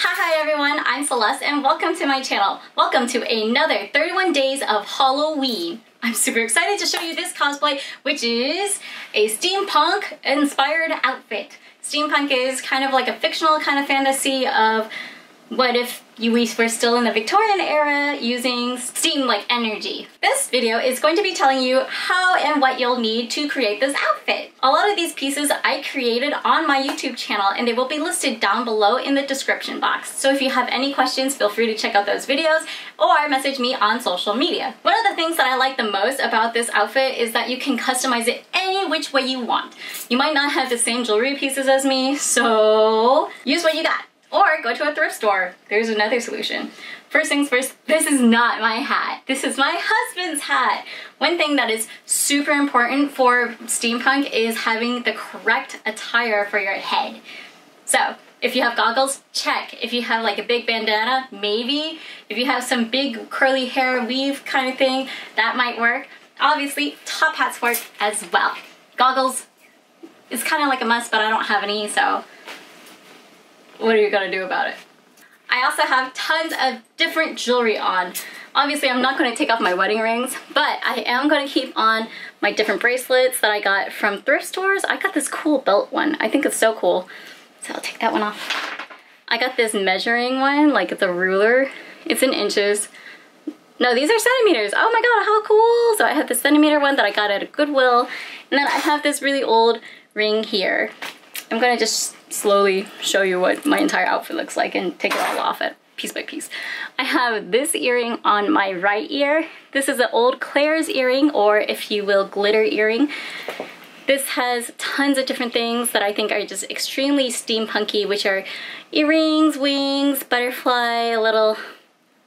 Hi everyone, I'm Celeste and welcome to my channel. Welcome to another 31 days of Halloween. I'm super excited to show you this cosplay, which is a steampunk inspired outfit. Steampunk is kind of like a fictional kind of fantasy of what if we were still in the Victorian era using steam-like energy. This video is going to be telling you how and what you'll need to create this outfit. A lot of these pieces I created on my YouTube channel and they will be listed down below in the description box. So if you have any questions, feel free to check out those videos or message me on social media. One of the things that I like the most about this outfit is that you can customize it any which way you want. You might not have the same jewelry pieces as me, so use what you got. Or go to a thrift store. There's another solution. First things first, this is not my hat. This is my husband's hat. One thing that is super important for steampunk is having the correct attire for your head. So, if you have goggles, check. If you have like a big bandana, maybe. If you have some big curly hair weave kind of thing, that might work. Obviously, top hats work as well. Goggles is kind of like a must, but I don't have any, so what are you gonna do about it? I also have tons of different jewelry on. Obviously, I'm not gonna take off my wedding rings, but I am gonna keep on my different bracelets that I got from thrift stores. I got this cool belt one. I think it's so cool. So I'll take that one off. I got this measuring one, like it's a ruler. It's in inches. No, these are centimeters. Oh my god, how cool! So I have the centimeter one that I got at a Goodwill. And then I have this really old ring here. I'm gonna just slowly show you what my entire outfit looks like and take it all off at piece by piece. I have this earring on my right ear. This is an old Claire's earring, or if you will, glitter earring. This has tons of different things that I think are just extremely steampunky, which are earrings, wings, butterfly, a little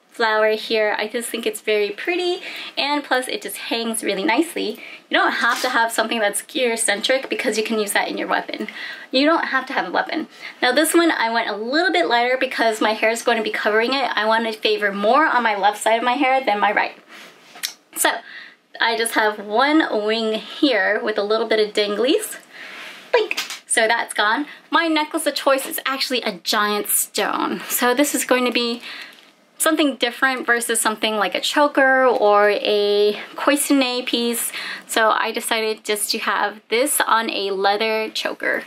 flower here. I just think it's very pretty, and plus it just hangs really nicely. You don't have to have something that's gear-centric because you can use that in your weapon. You don't have to have a weapon. Now this one I went a little bit lighter because my hair is going to be covering it. I want to favor more on my left side of my hair than my right. So I just have one wing here with a little bit of danglies. Blink. So that's gone. My necklace of choice is actually a giant stone. So this is going to be something different versus something like a choker or a coisonné piece. So I decided just to have this on a leather choker.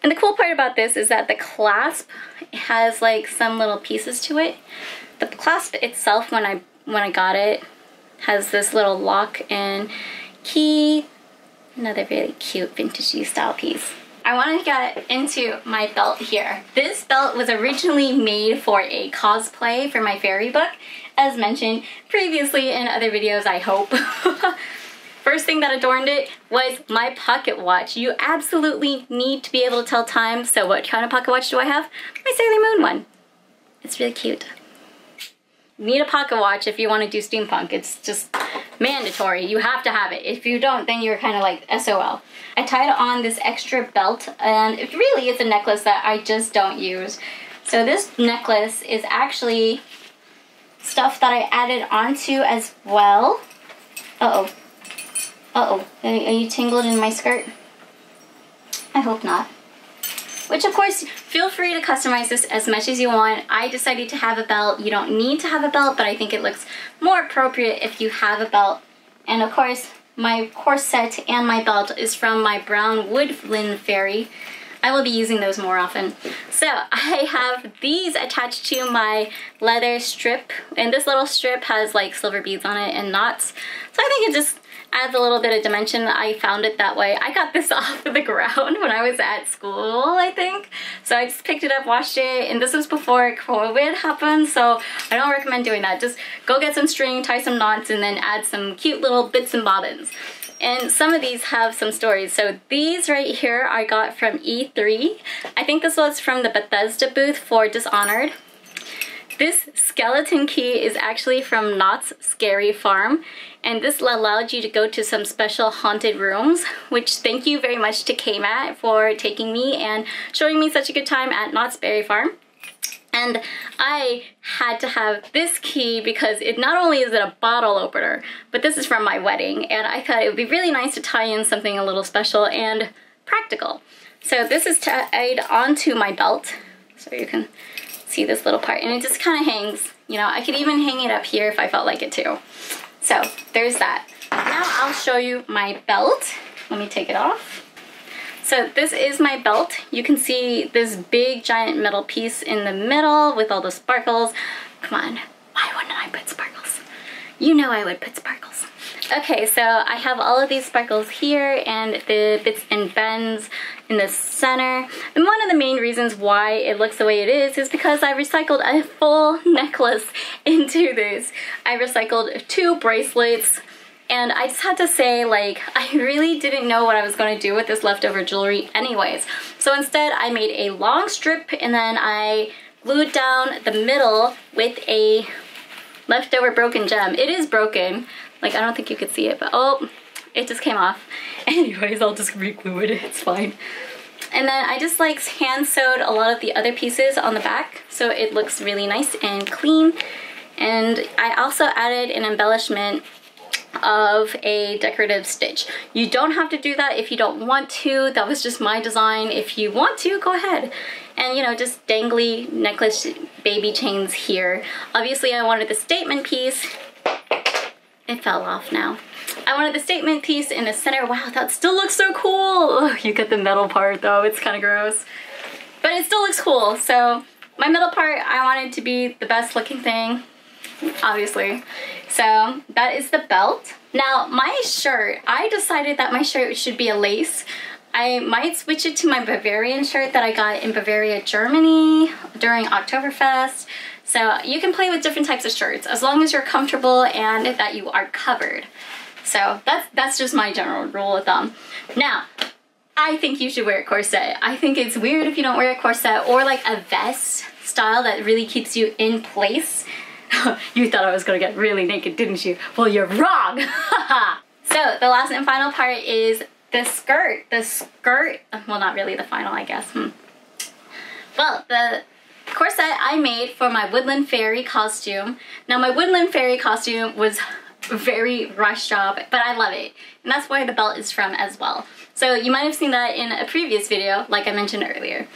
And the cool part about this is that the clasp has like some little pieces to it. The clasp itself, when I got it, has this little lock and key. Another really cute vintagey style piece. I want to get into my belt here. This belt was originally made for a cosplay for my fairy book, as mentioned previously in other videos, I hope. First thing that adorned it was my pocket watch. You absolutely need to be able to tell time, so what kind of pocket watch do I have? My Sailor Moon one. It's really cute. You need a pocket watch if you want to do steampunk. It's just mandatory. You have to have it. If you don't, then you're kind of like SOL. I tied on this extra belt, and it really is a necklace that I just don't use. So this necklace is actually stuff that I added onto as well. Uh-oh. Uh-oh. Are you tangled in my skirt? I hope not. Which, of course, feel free to customize this as much as you want. I decided to have a belt. You don't need to have a belt, but I think it looks more appropriate if you have a belt. And of course, my corset and my belt is from my brown woodland fairy. I will be using those more often. So I have these attached to my leather strip, and this little strip has like silver beads on it and knots. So I think it just adds a little bit of dimension. I found it that way. I got this off of the ground when I was at school, I think. So I just picked it up, washed it, and this was before COVID happened, so I don't recommend doing that. Just go get some string, tie some knots, and then add some cute little bits and bobbins. And some of these have some stories. So these right here I got from E3. I think this was from the Bethesda booth for Dishonored. This skeleton key is actually from Knott's Scary Farm, and this allowed you to go to some special haunted rooms, which thank you very much to KMAT for taking me and showing me such a good time at Knott's Berry Farm. And I had to have this key because it not only is it a bottle opener, but this is from my wedding, and I thought it would be really nice to tie in something a little special and practical. So this is tied onto my belt, so you can See this little part, and it just kind of hangs. You know, I could even hang it up here if I felt like it too. So there's that. Now I'll show you my belt. Let me take it off. So this is my belt. You can see this big giant metal piece in the middle with all the sparkles. Come on, why wouldn't I put sparkles? You know I would put sparkles. Okay, so I have all of these sparkles here and the bits and bends in the center. And one of the main reasons why it looks the way it is because I recycled a full necklace into this. I recycled 2 bracelets, and I just had to say, like, I really didn't know what I was going to do with this leftover jewelry anyways. So instead I made a long strip, and then I glued down the middle with a leftover broken gem. It is broken. Like, I don't think you could see it, but oh, it just came off. Anyways, I'll just re-glue it, it's fine. And then I just like hand sewed a lot of the other pieces on the back so it looks really nice and clean. And I also added an embellishment of a decorative stitch. You don't have to do that if you don't want to. That was just my design. If you want to, go ahead. And you know, just dangly necklace baby chains here. Obviously I wanted the statement piece. It fell off now. I wanted the statement piece in the center. Wow, that still looks so cool. Oh, you get the metal part though, it's kind of gross. But it still looks cool. So my middle part, I wanted to be the best looking thing, obviously. So that is the belt. Now my shirt, I decided that my shirt should be a lace. I might switch it to my Bavarian shirt that I got in Bavaria, Germany during Oktoberfest. So you can play with different types of shirts as long as you're comfortable and that you are covered. So that's just my general rule of thumb. Now, I think you should wear a corset. I think it's weird if you don't wear a corset or like a vest style that really keeps you in place. You thought I was gonna get really naked, didn't you? Well, you're wrong! So the last and final part is the skirt. The skirt, well, not really the final, I guess. Well, the corset I made for my Woodland Fairy costume. Now my Woodland Fairy costume was a very rush job, but I love it. And that's where the belt is from as well. So you might have seen that in a previous video, like I mentioned earlier.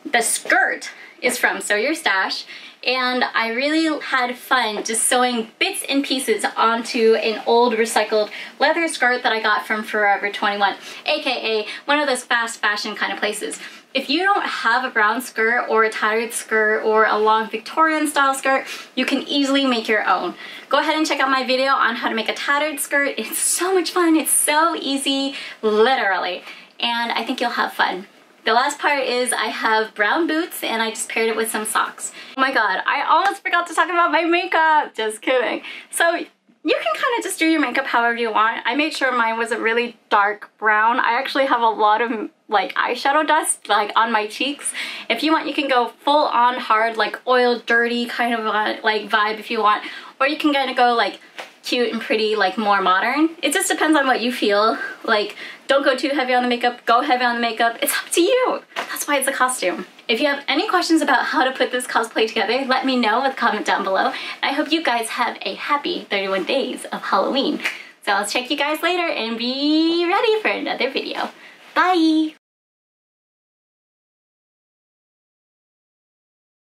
The skirt is from Sew Your Stash, and I really had fun just sewing bits and pieces onto an old recycled leather skirt that I got from Forever 21, aka one of those fast fashion kind of places. If you don't have a brown skirt or a tattered skirt or a long Victorian style skirt, you can easily make your own. Go ahead and check out my video on how to make a tattered skirt. It's so much fun. It's so easy, literally. And I think you'll have fun. The last part is I have brown boots and I just paired it with some socks. Oh my god, I almost forgot to talk about my makeup. Just kidding. So you can kind of just do your makeup however you want. I made sure mine was a really dark brown. I actually have a lot of like eyeshadow dust like on my cheeks. If you want, you can go full on hard, like oil dirty kind of like vibe if you want. Or you can kind of go like cute and pretty, like more modern. It just depends on what you feel. Like, don't go too heavy on the makeup, go heavy on the makeup. It's up to you. That's why it's a costume. If you have any questions about how to put this cosplay together, let me know with a comment down below. I hope you guys have a happy 31 days of Halloween. So I'll check you guys later and be ready for another video. Bye!